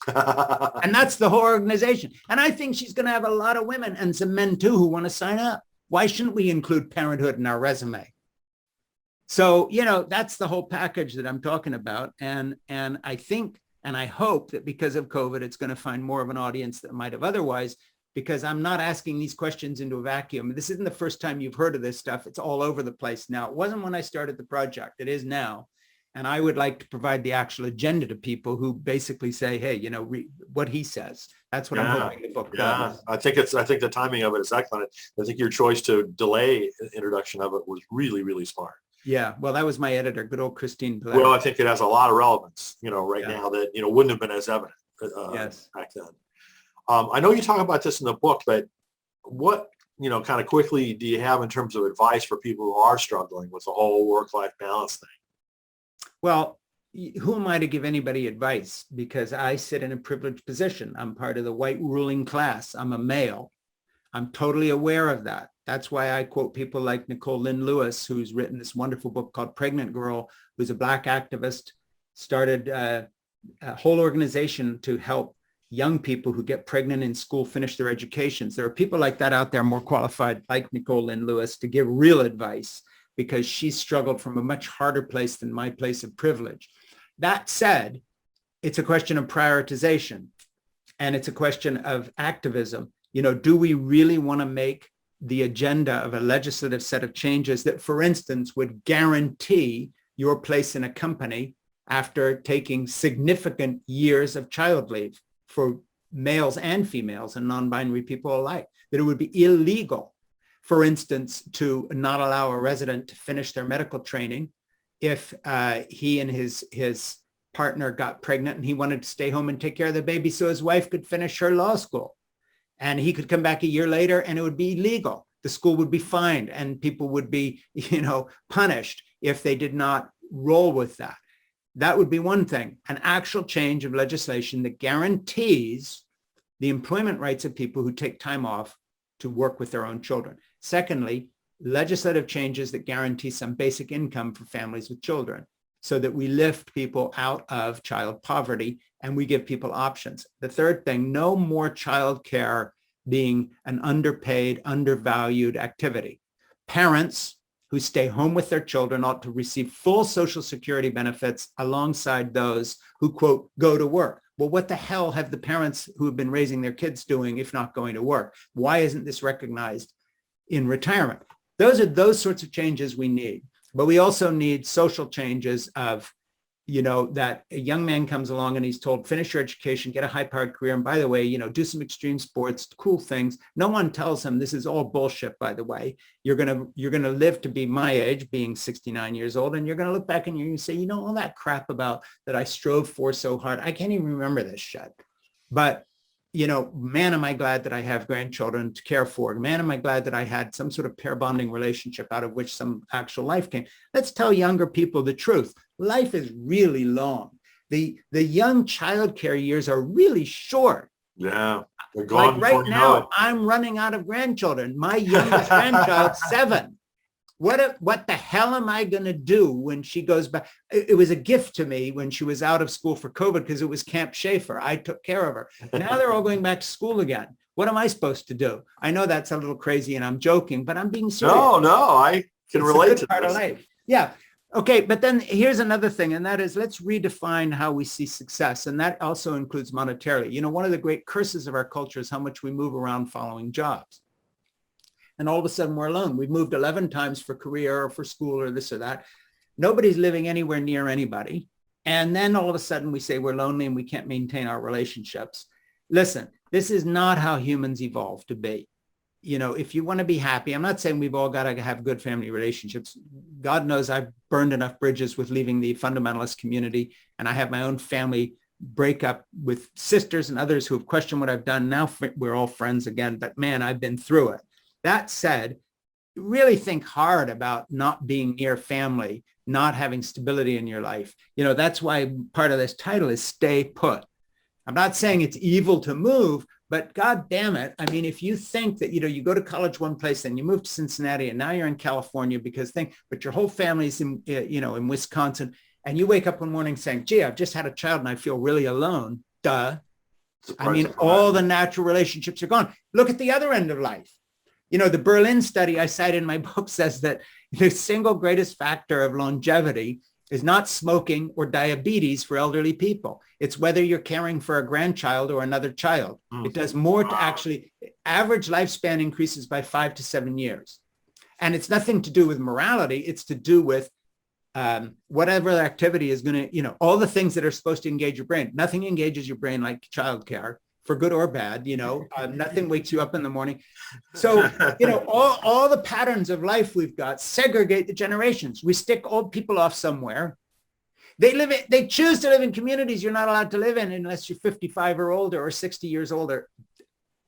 And that's the whole organization. And I think she's going to have a lot of women and some men too who want to sign up. Why shouldn't we include parenthood in our resume? So, that's the whole package that I'm talking about. And I think, and I hope that because of COVID, it's going to find more of an audience that might have otherwise, because I'm not asking these questions into a vacuum. This isn't the first time you've heard of this stuff. It's all over the place now. It wasn't when I started the project. It is now. And I would like to provide the actual agenda to people who basically say, hey, read what he says. That's what I'm hoping the book does. I think the timing of it is excellent. I think your choice to delay introduction of it was really, really smart. Yeah. Well, that was my editor, good old Christine Blair. Well, I think it has a lot of relevance, right now that, wouldn't have been as evident back then. I know you talk about this in the book, but what, kind of quickly do you have in terms of advice for people who are struggling with the whole work-life balance thing? Well, who am I to give anybody advice? Because I sit in a privileged position. I'm part of the white ruling class. I'm a male. I'm totally aware of that. That's why I quote people like Nicole Lynn Lewis, who's written this wonderful book called Pregnant Girl, who's a Black activist, started a whole organization to help young people who get pregnant in school finish their educations. There are people like that out there more qualified, like Nicole Lynn Lewis, to give real advice, because she struggled from a much harder place than my place of privilege. That said, it's a question of prioritization, and it's a question of activism. Do we really want to make the agenda of a legislative set of changes that, for instance, would guarantee your place in a company after taking significant years of child leave for males and females and non-binary people alike? That it would be illegal, for instance, to not allow a resident to finish their medical training if he and his partner got pregnant and he wanted to stay home and take care of the baby so his wife could finish her law school. And he could come back a year later and it would be illegal. The school would be fined and people would be, punished if they did not roll with that. That would be one thing, an actual change of legislation that guarantees the employment rights of people who take time off to work with their own children. Secondly, legislative changes that guarantee some basic income for families with children so that we lift people out of child poverty and we give people options. The third thing, no more childcare being an underpaid, undervalued activity. Parents who stay home with their children ought to receive full Social Security benefits alongside those who, quote, go to work. Well, what the hell have the parents who have been raising their kids doing if not going to work? Why isn't this recognized in retirement? Those are those sorts of changes we need. But we also need social changes of, that a young man comes along and he's told, finish your education, get a high-powered career. And by the way, do some extreme sports, cool things. No one tells him this is all bullshit, by the way. You're going to live to be my age, being 69 years old. And you're going to look back and you're going to say, all that crap about that I strove for so hard. I can't even remember this shit. But man, am I glad that I have grandchildren to care for. Man, am I glad that I had some sort of pair bonding relationship out of which some actual life came. Let's tell younger people the truth. Life is really long. The young childcare years are really short. Yeah, they're gone. Like right now, I'm running out of grandchildren. My youngest grandchild's 7. What the hell am I going to do when she goes back? It was a gift to me when she was out of school for COVID because it was Camp Schaeffer. I took care of her. Now they're all going back to school again. What am I supposed to do? I know that's a little crazy and I'm joking, but I'm being serious. No, I can relate to part of this. life. Yeah. Okay. But then here's another thing, and that is, let's redefine how we see success. And that also includes monetarily. You know, one of the great curses of our culture is how much we move around following jobs. And all of a sudden we're alone. We've moved 11 times for career or for school or this or that. Nobody's living anywhere near anybody. And then all of a sudden we say we're lonely and we can't maintain our relationships. Listen, this is not how humans evolve to be. You know, if you want to be happy, I'm not saying we've all got to have good family relationships. God knows I've burned enough bridges with leaving the fundamentalist community, and I have my own family breakup with sisters and others who have questioned what I've done. Now we're all friends again, but man, I've been through it. That said, really think hard about not being near family, not having stability in your life. You know, that's why part of this title is Stay Put. I'm not saying it's evil to move, but God damn it. I mean, if you think that, you know, you go to college one place and you move to Cincinnati and now you're in California but your whole family's in, you know, in Wisconsin, and you wake up one morning saying, gee, I've just had a child and I feel really alone. Duh. I mean, all the natural relationships are gone. Look at the other end of life. You know, the Berlin study I cite in my book says that the single greatest factor of longevity is not smoking or diabetes for elderly people. It's whether you're caring for a grandchild or another child. It does more to actually, average lifespan increases by 5 to 7 years. And it's nothing to do with morality. It's to do with whatever activity is going to, you know, all the things that are supposed to engage your brain. Nothing engages your brain like childcare, for good or bad, you know, nothing wakes you up in the morning. So, you know, all the patterns of life we've got segregate the generations. We stick old people off somewhere. They choose to live in communities you're not allowed to live in unless you're 55 or older or 60 years older.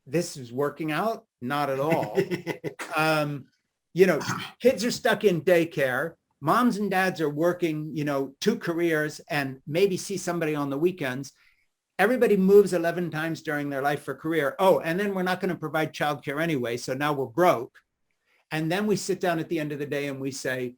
This is working out? Not at all. You know, kids are stuck in daycare. Moms and dads are working, you know, 2 careers and maybe see somebody on the weekends. Everybody moves 11 times during their life for career. Oh, and then we're not going to provide childcare anyway. So now we're broke. And then we sit down at the end of the day and we say,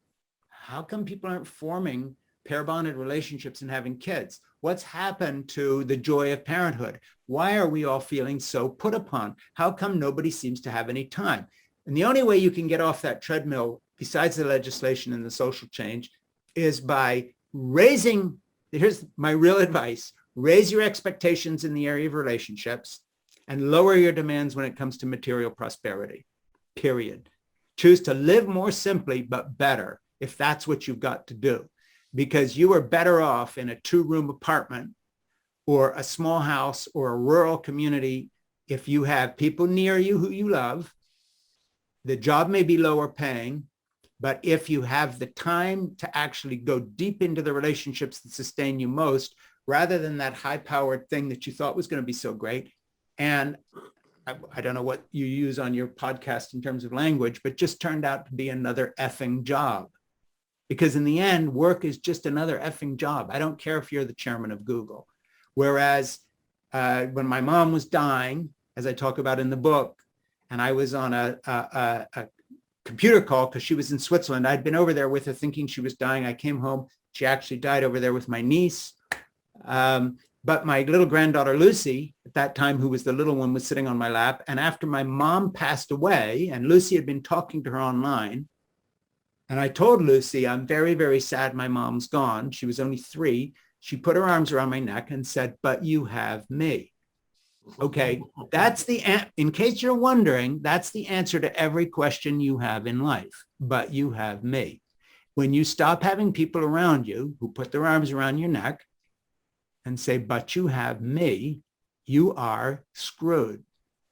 how come people aren't forming pair bonded relationships and having kids? What's happened to the joy of parenthood? Why are we all feeling so put upon? How come nobody seems to have any time? And the only way you can get off that treadmill, besides the legislation and the social change, is by raising, here's my real advice, raise your expectations in the area of relationships and lower your demands when it comes to material prosperity, period. Choose to live more simply, but better, if that's what you've got to do, because you are better off in a 2-room apartment or a small house or a rural community if you have people near you who you love. The job may be lower paying, but if you have the time to actually go deep into the relationships that sustain you most, rather than that high-powered thing that you thought was going to be so great. And I don't know what you use on your podcast in terms of language, but just turned out to be another effing job. Because in the end, work is just another effing job. I don't care if you're the chairman of Google. Whereas when my mom was dying, as I talk about in the book, and I was on a computer call because she was in Switzerland. I'd been over there with her thinking she was dying. I came home. She actually died over there with my niece. But my little granddaughter, Lucy, at that time, who was the little one, was sitting on my lap. And after my mom passed away, and Lucy had been talking to her online, and I told Lucy, I'm very, very sad my mom's gone. She was only 3. She put her arms around my neck and said, but you have me. Okay, that's in case you're wondering, that's the answer to every question you have in life. But you have me. When you stop having people around you who put their arms around your neck and say, but you have me, you are screwed.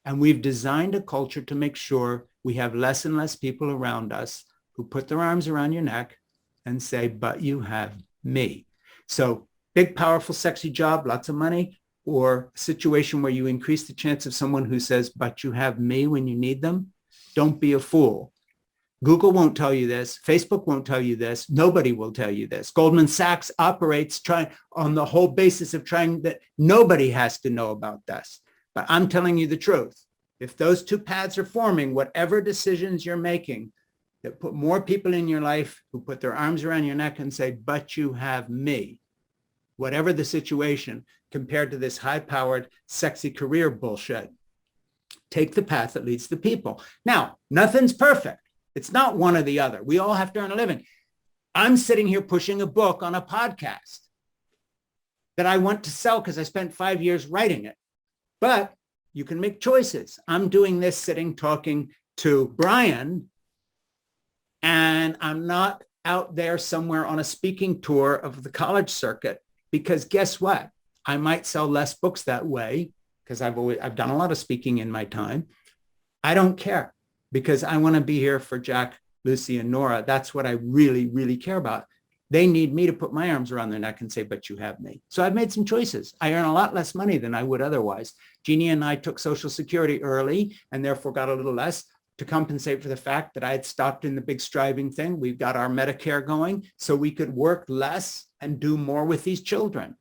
And we've designed a culture to make sure we have less and less people around us who put their arms around your neck and say, but you have me. So big, powerful, sexy job, lots of money, or a situation where you increase the chance of someone who says, but you have me when you need them. Don't be a fool. Google won't tell you this. Facebook won't tell you this. Nobody will tell you this. Goldman Sachs operates on the whole basis of trying that nobody has to know about this. But I'm telling you the truth. If those 2 paths are forming, whatever decisions you're making that put more people in your life who put their arms around your neck and say, but you have me, whatever the situation, compared to this high-powered, sexy career bullshit, take the path that leads to people. Now, nothing's perfect. It's not one or the other. We all have to earn a living. I'm sitting here pushing a book on a podcast that I want to sell because I spent 5 years writing it. But you can make choices. I'm doing this sitting talking to Brian, and I'm not out there somewhere on a speaking tour of the college circuit, because guess what? I might sell less books that way because I've done a lot of speaking in my time. I don't care, because I want to be here for Jack, Lucy, and Nora. That's what I really, really care about. They need me to put my arms around their neck and say, but you have me. So I've made some choices. I earn a lot less money than I would otherwise. Jeannie and I took Social Security early and therefore got a little less to compensate for the fact that I had stopped in the big striving thing. We've got our Medicare going so we could work less and do more with these children.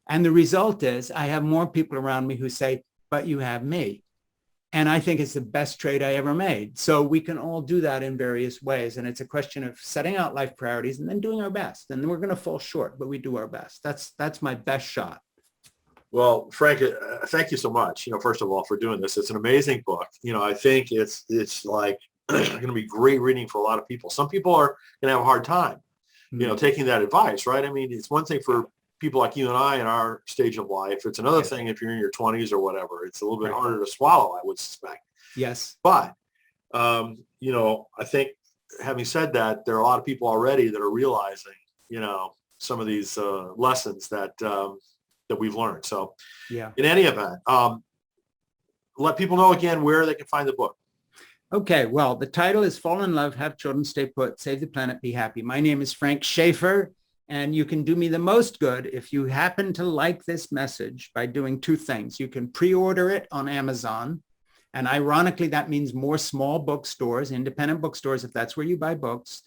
And the result is I have more people around me who say, but you have me. And I think it's the best trade I ever made. So we can all do that in various ways. And it's a question of setting out life priorities and then doing our best. And we're going to fall short, but we do our best. That's my best shot. Well, Frank, thank you so much, first of all, for doing this. It's an amazing book. I think it's like going to be great reading for a lot of people. Some people are going to have a hard time, taking that advice, right? I mean, it's one thing for people like you and I in our stage of life. It's another thing if you're in your 20s or whatever. It's a little bit harder to swallow, I would suspect. Yes. But, I think having said that, there are a lot of people already that are realizing, some of these lessons that we've learned. So in any event, let people know again where they can find the book. Okay, well, the title is Fall in Love, Have Children, Stay Put, Save the Planet, Be Happy. My name is Frank Schaeffer, and you can do me the most good if you happen to like this message by doing two things. You can pre-order it on Amazon, and ironically, that means more small bookstores, independent bookstores, if that's where you buy books,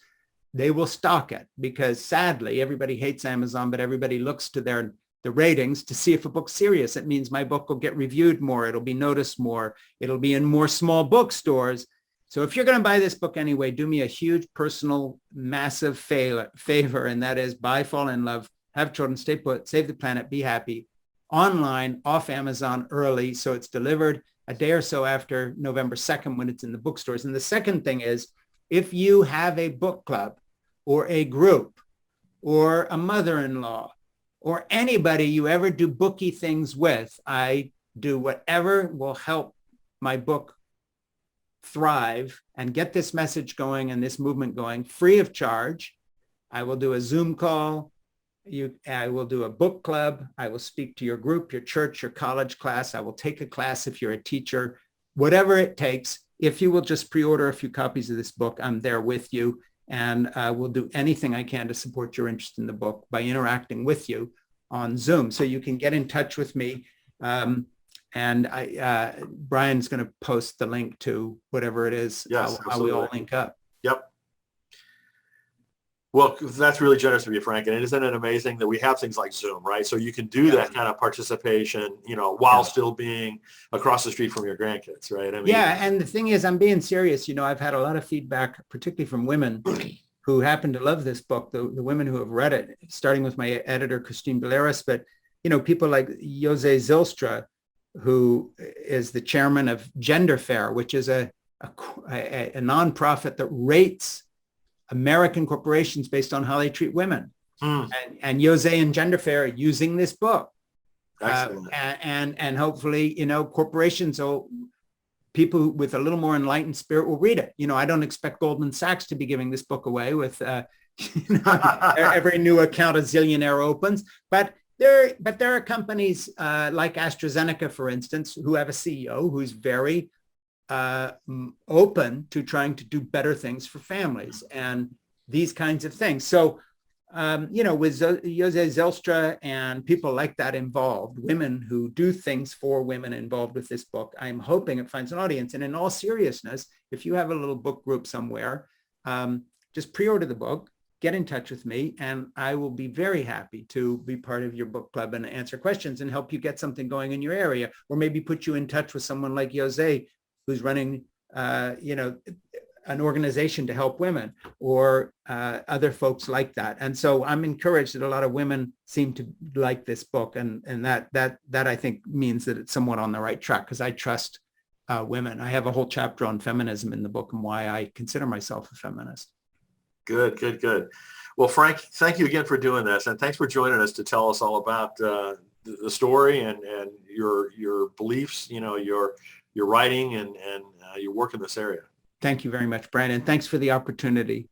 they will stock it, because sadly, everybody hates Amazon, but everybody looks to the ratings to see if a book's serious. It means my book will get reviewed more. It'll be noticed more. It'll be in more small bookstores. So if you're going to buy this book anyway, do me a huge personal, massive favor, and that is buy Fall in Love, Have Children, Stay Put, Save the Planet, Be Happy, online, off Amazon early. So it's delivered a day or so after November 2nd when it's in the bookstores. And the second thing is, if you have a book club or a group or a mother-in-law or anybody you ever do booky things with, I do whatever will help my book thrive and get this message going and this movement going free of charge. I will do a Zoom call. I will do a book club. I will speak to your group, your church, your college class. I will take a class if you're a teacher, whatever it takes. If you will just pre-order a few copies of this book, I'm there with you. And we'll do anything I can to support your interest in the book by interacting with you on Zoom. So you can get in touch with me. And Brian's going to post the link to whatever it is, how we all link up. Yep. Well, that's really generous of you, Frank. And isn't it amazing that we have things like Zoom, right? So you can do that kind of participation, while still being across the street from your grandkids, right? I mean, and the thing is, I'm being serious. I've had a lot of feedback, particularly from women who happen to love this book, the women who have read it, starting with my editor, Christine Beleris, but, people like Jose Zylstra, who is the chairman of Gender Fair, which is a nonprofit that rates American corporations based on how they treat women. And Jose and Gender Fair are using this book. And hopefully, corporations or people with a little more enlightened spirit will read it. I don't expect Goldman Sachs to be giving this book away with every new account a zillionaire opens, but there are companies like AstraZeneca, for instance, who have a CEO who's very open to trying to do better things for families and these kinds of things. So, with Jose Zylstra and people like that involved, women who do things for women involved with this book, I'm hoping it finds an audience. And in all seriousness, if you have a little book group somewhere, just pre-order the book, get in touch with me, and I will be very happy to be part of your book club and answer questions and help you get something going in your area, or maybe put you in touch with someone like Jose, who's running, an organization to help women, or other folks like that. And so I'm encouraged that a lot of women seem to like this book, and that I think means that it's somewhat on the right track, because I trust women. I have a whole chapter on feminism in the book and why I consider myself a feminist. Good, good, good. Well, Frank, thank you again for doing this, and thanks for joining us to tell us all about the story and your beliefs, your writing and your work in this area. Thank you very much, Brandon. Thanks for the opportunity.